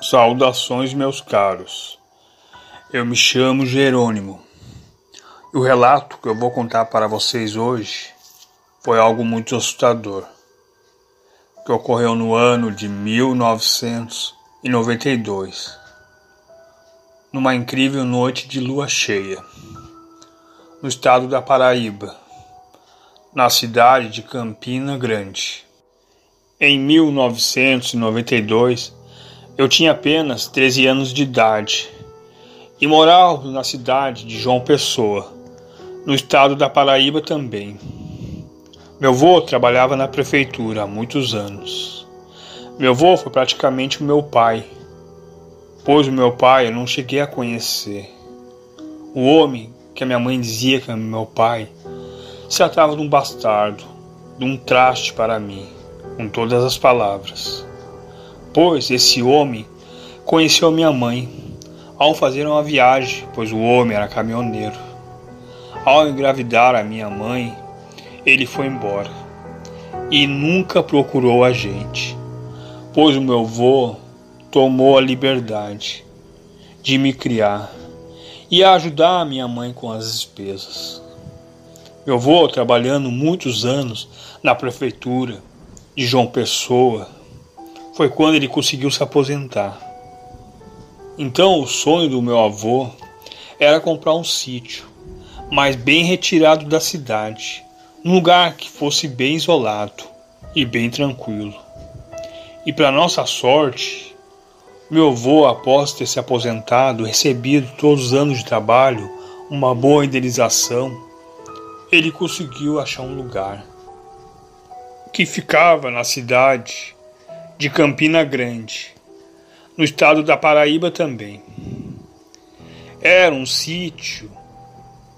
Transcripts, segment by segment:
Saudações, meus caros. Eu me chamo Jerônimo. E o relato que eu vou contar para vocês hoje foi algo muito assustador, que ocorreu no ano de 1992, numa incrível noite de lua cheia, no estado da Paraíba, na cidade de Campina Grande. Em 1992, eu tinha apenas 13 anos de idade e morava na cidade de João Pessoa, no estado da Paraíba também. Meu avô trabalhava na prefeitura há muitos anos. Meu avô foi praticamente o meu pai, pois o meu pai eu não cheguei a conhecer. O homem que a minha mãe dizia que era meu pai se tratava de um bastardo, de um traste para mim, com todas as palavras. Pois esse homem conheceu minha mãe ao fazer uma viagem, pois o homem era caminhoneiro. Ao engravidar a minha mãe, ele foi embora e nunca procurou a gente, pois o meu avô tomou a liberdade de me criar e ajudar a minha mãe com as despesas. Meu avô, trabalhando muitos anos na prefeitura de João Pessoa, foi quando ele conseguiu se aposentar. Então o sonho do meu avô era comprar um sítio, mas bem retirado da cidade, num lugar que fosse bem isolado e bem tranquilo. E para nossa sorte, meu avô, após ter se aposentado, recebido todos os anos de trabalho, uma boa indenização, ele conseguiu achar um lugar que ficava na cidade de Campina Grande, no estado da Paraíba também. Era um sítio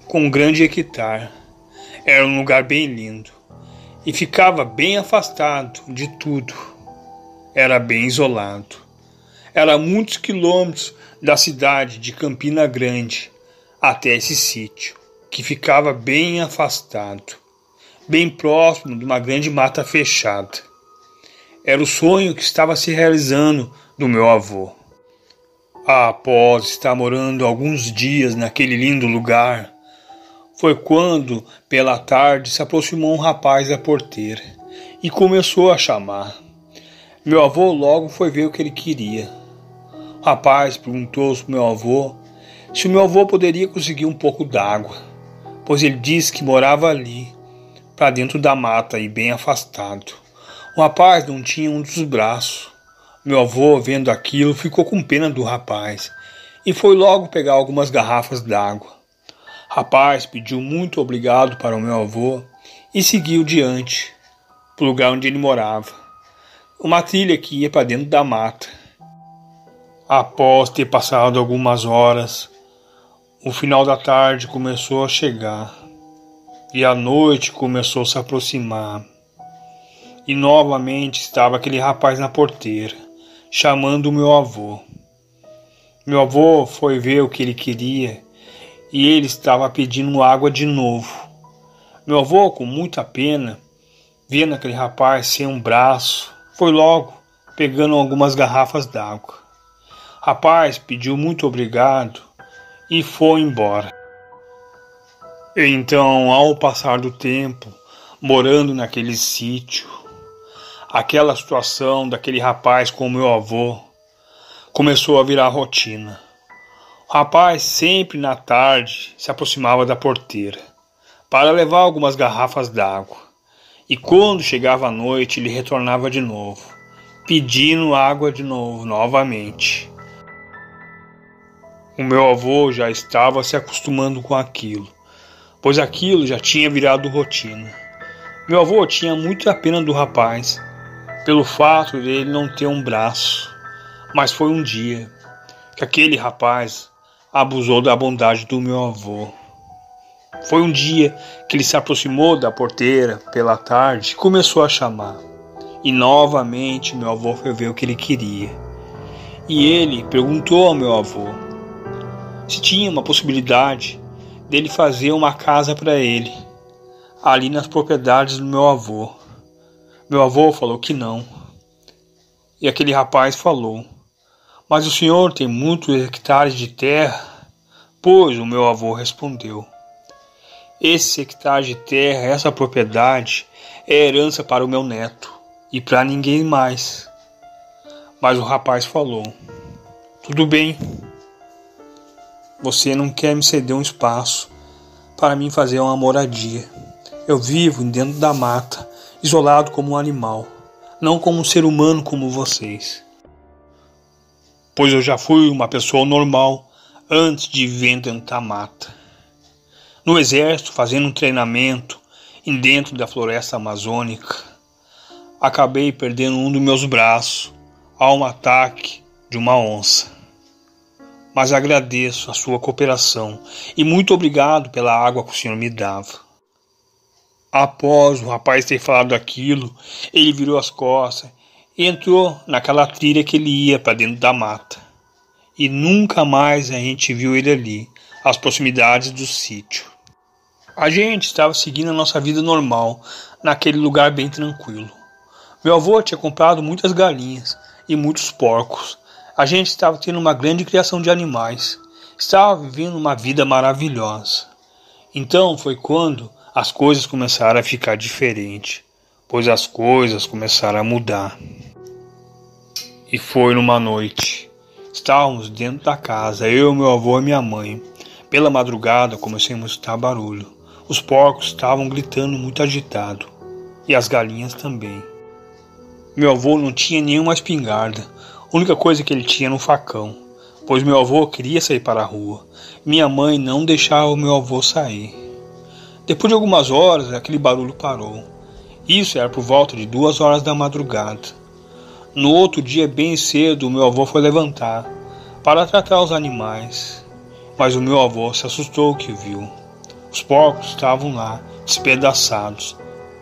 com um grande hectare, era um lugar bem lindo e ficava bem afastado de tudo, era bem isolado. Era muitos quilômetros da cidade de Campina Grande até esse sítio, que ficava bem afastado, bem próximo de uma grande mata fechada. Era o sonho que estava se realizando do meu avô. Após estar morando alguns dias naquele lindo lugar, foi quando, pela tarde, se aproximou um rapaz da porteira e começou a chamar. Meu avô logo foi ver o que ele queria. O rapaz perguntou para o meu avô se o meu avô poderia conseguir um pouco d'água, pois ele disse que morava ali, para dentro da mata e bem afastado. O rapaz não tinha um dos braços. Meu avô, vendo aquilo, ficou com pena do rapaz e foi logo pegar algumas garrafas d'água. O rapaz pediu muito obrigado para o meu avô e seguiu diante, para o lugar onde ele morava, uma trilha que ia para dentro da mata. Após ter passado algumas horas, o final da tarde começou a chegar e a noite começou a se aproximar. E novamente estava aquele rapaz na porteira, chamando o meu avô. Meu avô foi ver o que ele queria e ele estava pedindo água de novo. Meu avô, com muita pena, vendo aquele rapaz sem um braço, foi logo pegando algumas garrafas d'água. O rapaz pediu muito obrigado e foi embora. Então, ao passar do tempo, morando naquele sítio, aquela situação daquele rapaz com o meu avô começou a virar rotina. O rapaz sempre na tarde se aproximava da porteira para levar algumas garrafas d'água. E quando chegava a noite ele retornava de novo, pedindo água de novo, novamente. O meu avô já estava se acostumando com aquilo, pois aquilo já tinha virado rotina. Meu avô tinha muita pena do rapaz, pelo fato de ele não ter um braço, mas foi um dia que aquele rapaz abusou da bondade do meu avô. Foi um dia que ele se aproximou da porteira pela tarde e começou a chamar. E novamente meu avô foi ver o que ele queria. E ele perguntou ao meu avô se tinha uma possibilidade dele fazer uma casa para ele, ali nas propriedades do meu avô. Meu avô falou que não. E aquele rapaz falou: Mas o senhor tem muitos hectares de terra? Pois o meu avô respondeu: esse hectare de terra, essa propriedade, é herança para o meu neto e para ninguém mais. Mas o rapaz falou: tudo bem, você não quer me ceder um espaço para mim fazer uma moradia. Eu vivo dentro da mata, isolado como um animal, não como um ser humano como vocês. Pois eu já fui uma pessoa normal antes de viver dentro da mata. No exército, fazendo um treinamento dentro da floresta amazônica, acabei perdendo um dos meus braços a um ataque de uma onça. Mas agradeço a sua cooperação e muito obrigado pela água que o senhor me dava. Após o rapaz ter falado aquilo, ele virou as costas e entrou naquela trilha que ele ia para dentro da mata. E nunca mais a gente viu ele ali, às proximidades do sítio. A gente estava seguindo a nossa vida normal, naquele lugar bem tranquilo. Meu avô tinha comprado muitas galinhas e muitos porcos. A gente estava tendo uma grande criação de animais. Estava vivendo uma vida maravilhosa. Então foi quando as coisas começaram a ficar diferentes, pois as coisas começaram a mudar. E foi numa noite. Estávamos dentro da casa, eu, meu avô e minha mãe. Pela madrugada comecei a escutar barulho. Os porcos estavam gritando muito agitado, e as galinhas também. Meu avô não tinha nenhuma espingarda, a única coisa que ele tinha era um facão, pois meu avô queria sair para a rua. Minha mãe não deixava o meu avô sair. Depois de algumas horas, aquele barulho parou. Isso era por volta de 2 horas da madrugada. No outro dia, bem cedo, o meu avô foi levantar para tratar os animais, mas o meu avô se assustou com o que viu. Os porcos estavam lá, despedaçados,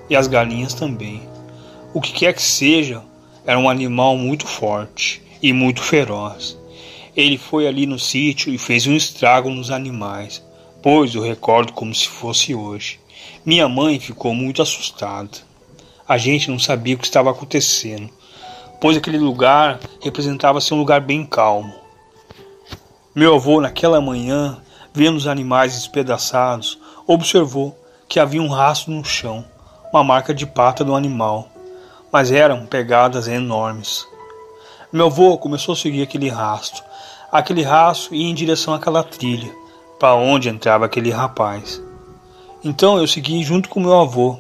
e as galinhas também. O que quer que seja, era um animal muito forte e muito feroz. Ele foi ali no sítio e fez um estrago nos animais, pois eu recordo como se fosse hoje. Minha mãe ficou muito assustada. A gente não sabia o que estava acontecendo, pois aquele lugar representava ser um lugar bem calmo. Meu avô, naquela manhã, vendo os animais despedaçados, observou que havia um rastro no chão, uma marca de pata do animal, mas eram pegadas enormes. Meu avô começou a seguir aquele rastro ia em direção àquela trilha, para onde entrava aquele rapaz. Então eu segui junto com meu avô.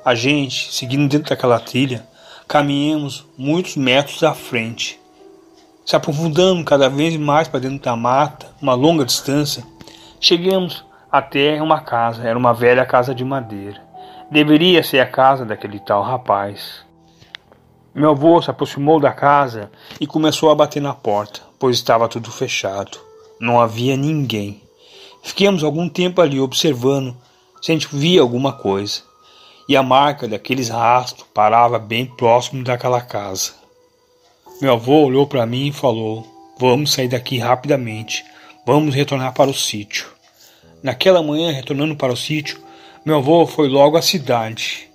A gente, seguindo dentro daquela trilha, caminhamos muitos metros à frente. Se aprofundando cada vez mais para dentro da mata, uma longa distância, chegamos até uma casa. Era uma velha casa de madeira. Deveria ser a casa daquele tal rapaz. Meu avô se aproximou da casa e começou a bater na porta, pois estava tudo fechado. Não havia ninguém. Ficamos algum tempo ali observando se a gente via alguma coisa. E a marca daqueles rastros parava bem próximo daquela casa. Meu avô olhou para mim e falou: vamos sair daqui rapidamente, vamos retornar para o sítio. Naquela manhã, retornando para o sítio, meu avô foi logo à cidade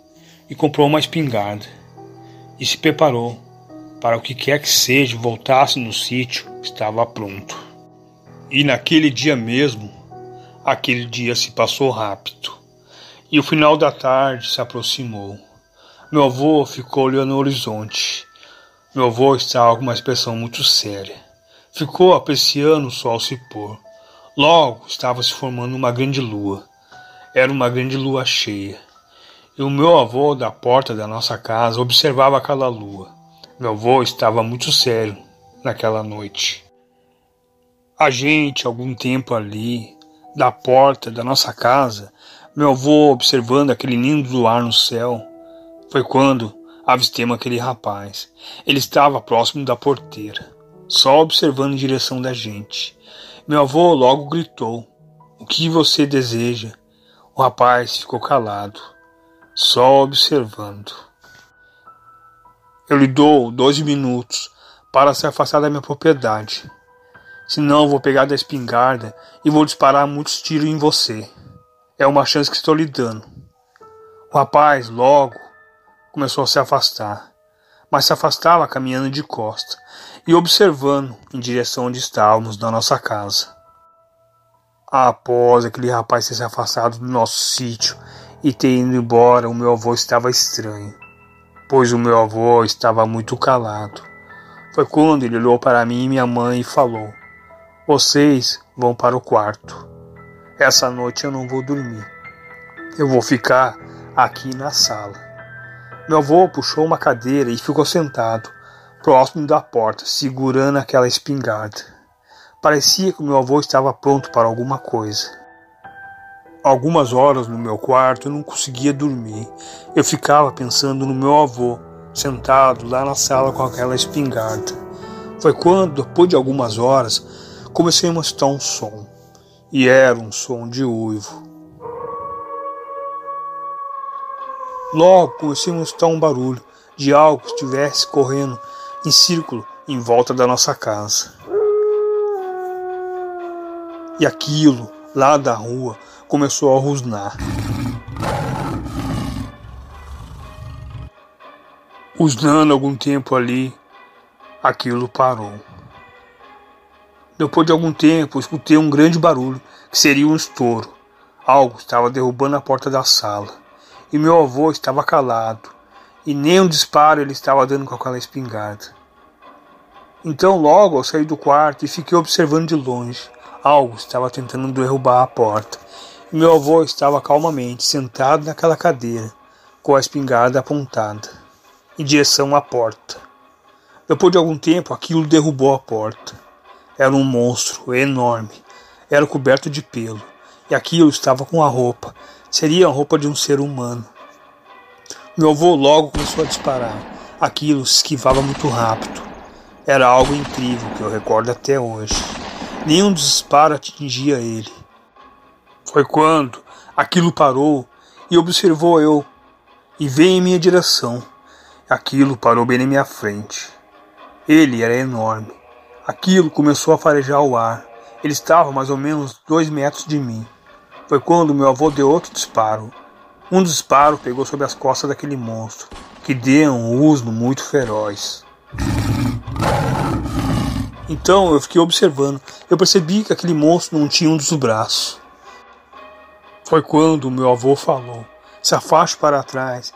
e comprou uma espingarda e se preparou para o que quer que seja voltasse no sítio, estava pronto. E naquele dia mesmo, aquele dia se passou rápido e o final da tarde se aproximou. Meu avô ficou olhando o horizonte. Meu avô estava com uma expressão muito séria. Ficou apreciando o sol se pôr. Logo estava se formando uma grande lua. Era uma grande lua cheia. E o meu avô, da porta da nossa casa, observava aquela lua. Meu avô estava muito sério naquela noite. A gente, algum tempo ali, da porta da nossa casa, meu avô observando aquele lindo luar no céu, foi quando avistemos aquele rapaz. Ele estava próximo da porteira, só observando em direção da gente. Meu avô logo gritou: o que você deseja? O rapaz ficou calado, só observando. Eu lhe dou 12 minutos para se afastar da minha propriedade. Senão vou pegar da espingarda e vou disparar muitos tiros em você. É uma chance que estou lhe dando. O rapaz logo começou a se afastar, mas se afastava caminhando de costa e observando em direção onde estávamos na nossa casa. Após aquele rapaz ter se afastado do nosso sítio e ter ido embora, o meu avô estava estranho, pois o meu avô estava muito calado. Foi quando ele olhou para mim e minha mãe e falou: "Vocês vão para o quarto. Essa noite eu não vou dormir. Eu vou ficar aqui na sala." Meu avô puxou uma cadeira e ficou sentado, próximo da porta, segurando aquela espingarda. Parecia que o meu avô estava pronto para alguma coisa. Algumas horas no meu quarto eu não conseguia dormir. Eu ficava pensando no meu avô, sentado lá na sala com aquela espingarda. Foi quando, depois de algumas horas, comecei a escutar um som. E era um som de uivo. Logo comecei a escutar um barulho de algo que estivesse correndo em círculo em volta da nossa casa. E aquilo, lá da rua, começou a rosnar. Rosnando algum tempo ali, aquilo parou. Depois de algum tempo, escutei um grande barulho, que seria um estouro. Algo estava derrubando a porta da sala. E meu avô estava calado, e nem um disparo ele estava dando com aquela espingarda. Então logo eu saí do quarto e fiquei observando de longe. Algo estava tentando derrubar a porta. E meu avô estava calmamente sentado naquela cadeira, com a espingarda apontada, em direção à porta. Depois de algum tempo, aquilo derrubou a porta. Era um monstro enorme. Era coberto de pelo. E aquilo estava com a roupa. Seria a roupa de um ser humano. Meu avô logo começou a disparar. Aquilo se esquivava muito rápido. Era algo incrível que eu recordo até hoje. Nenhum disparo atingia ele. Foi quando aquilo parou e observou eu e veio em minha direção. Aquilo parou bem na minha frente. Ele era enorme. Aquilo começou a farejar o ar. Ele estava a mais ou menos 2 metros de mim. Foi quando meu avô deu outro disparo. Um disparo pegou sobre as costas daquele monstro, que deu um rosno muito feroz. Então eu fiquei observando. Eu percebi que aquele monstro não tinha um dos braços. Foi quando meu avô falou: "Se afaste para trás."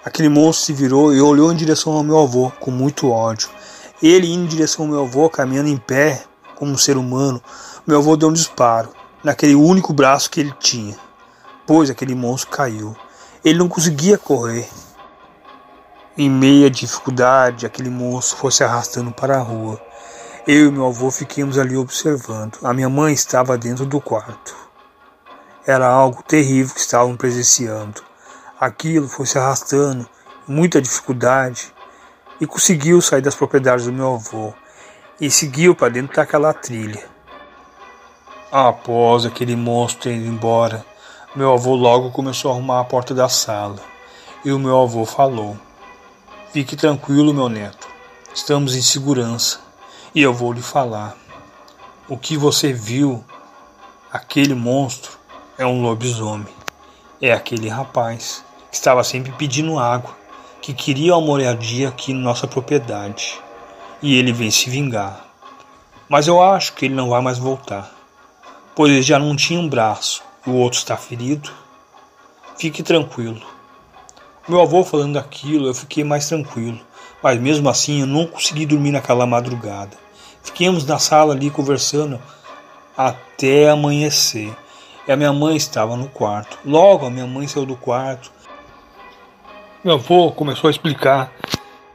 Aquele monstro se virou e olhou em direção ao meu avô com muito ódio. Ele indo em direção ao meu avô, caminhando em pé, como um ser humano, meu avô deu um disparo naquele único braço que ele tinha, pois aquele monstro caiu. Ele não conseguia correr. Em meia dificuldade, aquele monstro foi se arrastando para a rua. Eu e meu avô ficamos ali observando. A minha mãe estava dentro do quarto. Era algo terrível que estavam presenciando. Aquilo foi se arrastando, muita dificuldade, e conseguiu sair das propriedades do meu avô e seguiu para dentro daquela trilha. Após aquele monstro ter ido embora, meu avô logo começou a arrumar a porta da sala. E o meu avô falou: "Fique tranquilo, meu neto. Estamos em segurança. E eu vou lhe falar. O que você viu, aquele monstro, é um lobisomem. É aquele rapaz que estava sempre pedindo água, que queria uma moradia aqui na nossa propriedade. E ele vem se vingar. Mas eu acho que ele não vai mais voltar, pois ele já não tinha um braço e o outro está ferido. Fique tranquilo." Meu avô falando aquilo, eu fiquei mais tranquilo, mas mesmo assim eu não consegui dormir naquela madrugada. Fiquemos na sala ali conversando até amanhecer. E a minha mãe estava no quarto. Logo a minha mãe saiu do quarto. Meu avô começou a explicar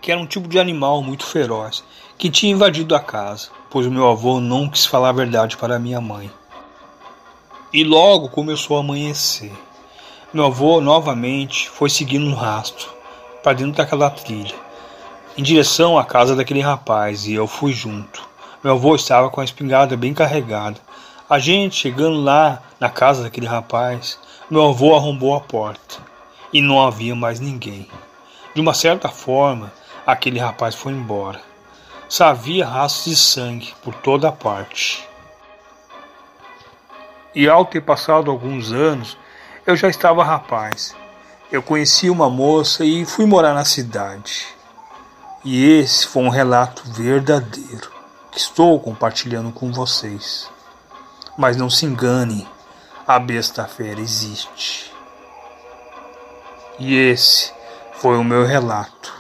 que era um tipo de animal muito feroz que tinha invadido a casa, pois o meu avô não quis falar a verdade para minha mãe. E logo começou a amanhecer. Meu avô novamente foi seguindo o rastro para dentro daquela trilha, em direção à casa daquele rapaz, e eu fui junto. Meu avô estava com a espingarda bem carregada. A gente chegando lá na casa daquele rapaz, meu avô arrombou a porta e não havia mais ninguém. De uma certa forma, aquele rapaz foi embora. Só havia rastros de sangue por toda parte. E ao ter passado alguns anos, eu já estava rapaz. Eu conheci uma moça e fui morar na cidade. E esse foi um relato verdadeiro que estou compartilhando com vocês. Mas não se engane, a besta fera existe. E esse foi o meu relato.